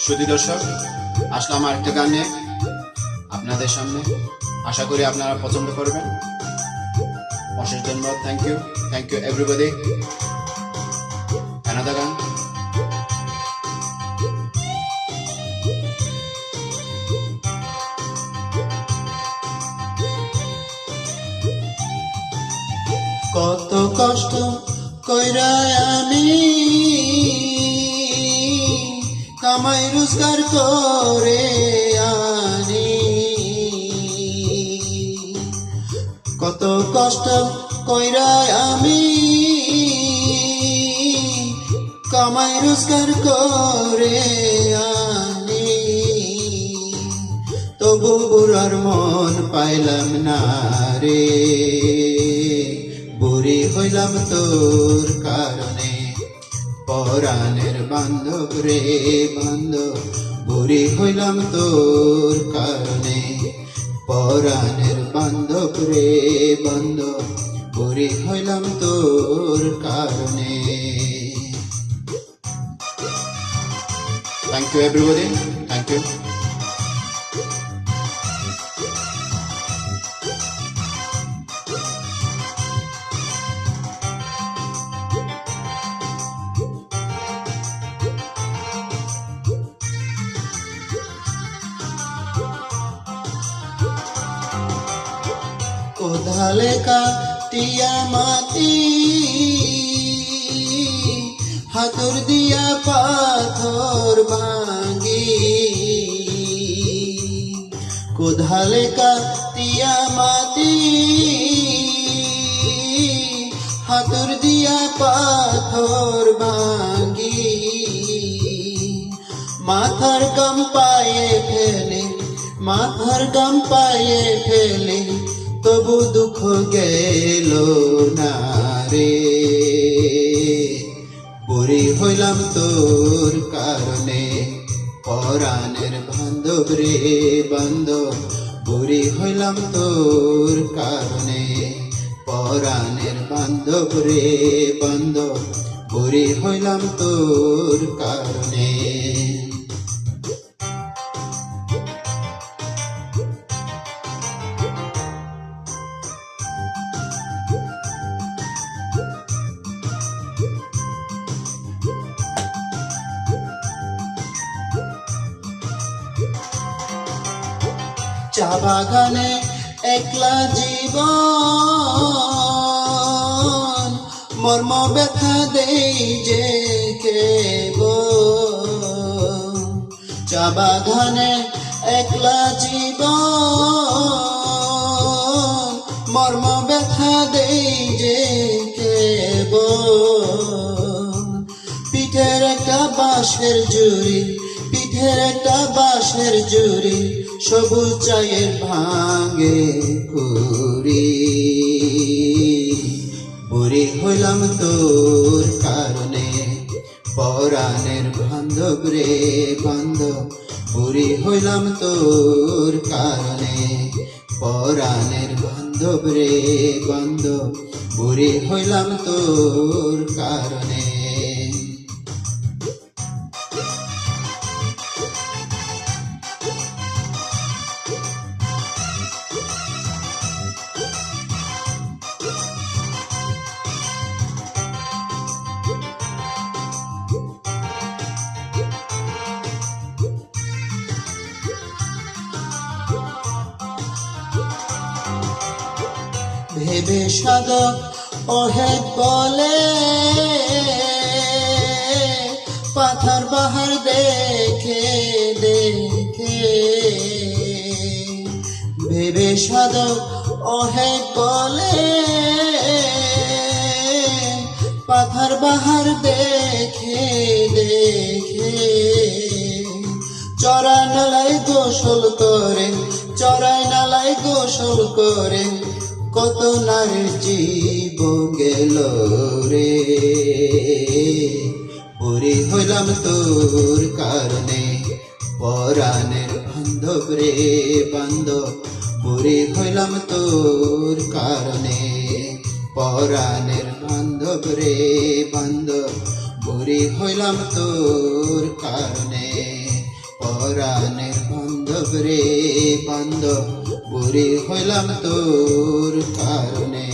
সুধী দর্শক, আসলাম আরেকটা গান নিয়ে আপনাদের সামনে। আশা করি আপনারা পছন্দ করবেন। অশেষ ধন্যবাদ। Thank you everybody. অ্যানাদার গান। কত কষ্ট কইরা আমি কামাই রোজগার করে আনি, কত কষ্ট কইরা আমি কামাই রোজগার করে আনি, তবু বুড়ার মন পাইলাম না রে, বুড়ি হইলাম তোর কারণে। পরাণের বান্ধব রে বান্ধব, বুড়ি হইলাম তোর কারণে। পরাণের বান্ধব রে বান্ধব, বুড়ি হইলাম তোর কারণে। Thank you everybody. Thank you. কোদালে কাটিয়া মাটি, হাতুর দিয়া পাথর ভাঙ্গি, কোদালে কাটিয়া মাটি, হাতুর দিয়া পাথর ভাঙ্গি, মাথার গাম পায়ে ফেলে, মাথার গাম পায়ে ফেলে, তবু দুঃখ গেল না রে, বুড়ি হইলাম তোর কারণে। পরাণের বান্ধব রে বান্ধব, বুড়ি হইলাম তোর কারণে। পরাণের বান্ধব রে বান্ধব, বুড়ি হইলাম তোর কারণে। চা বাগানে একলা জীবন, মর্ম ব্যথা দেই যে কেব। চা বাগানে একলা জীবন, মর্ম ব্যথা দেই যে কেব। পিঠের একটা বাঁশের জুড়ি, পিঠের একটা বাঁশের জুড়ি, সবুজ চায়ের ভাঙে কুড়ি, বুড়ি হইলাম তোর কারণে। পরাণের বান্ধব রে বান্ধব, বুড়ি হইলাম তোর কারণে। পরাণের বান্ধব রে বান্ধব, বুড়ি হইলাম তোর কারণে। ভেবে সাধক অহেক বলে, পাথর বাহার দেখে দেখে। ভেবে সাধক অহেক বলে, পাথর বাহার দেখে দেখে। চড়াই নালায় গোসল করে, চড়াই নালায় গোসল করে, কত নারীর জীবন গেল রে, বুড়ি হইলাম তোর কারণে। পরাণের বান্ধব রে বান্ধব, বুড়ি হইলাম তোর কারণে। পরাণের বান্ধব রে বান্ধব, বুড়ি হইলাম তোর কারণে। পরাণের বান্ধব রে বান্ধব বুড়ি হইলাম তোর কারণে।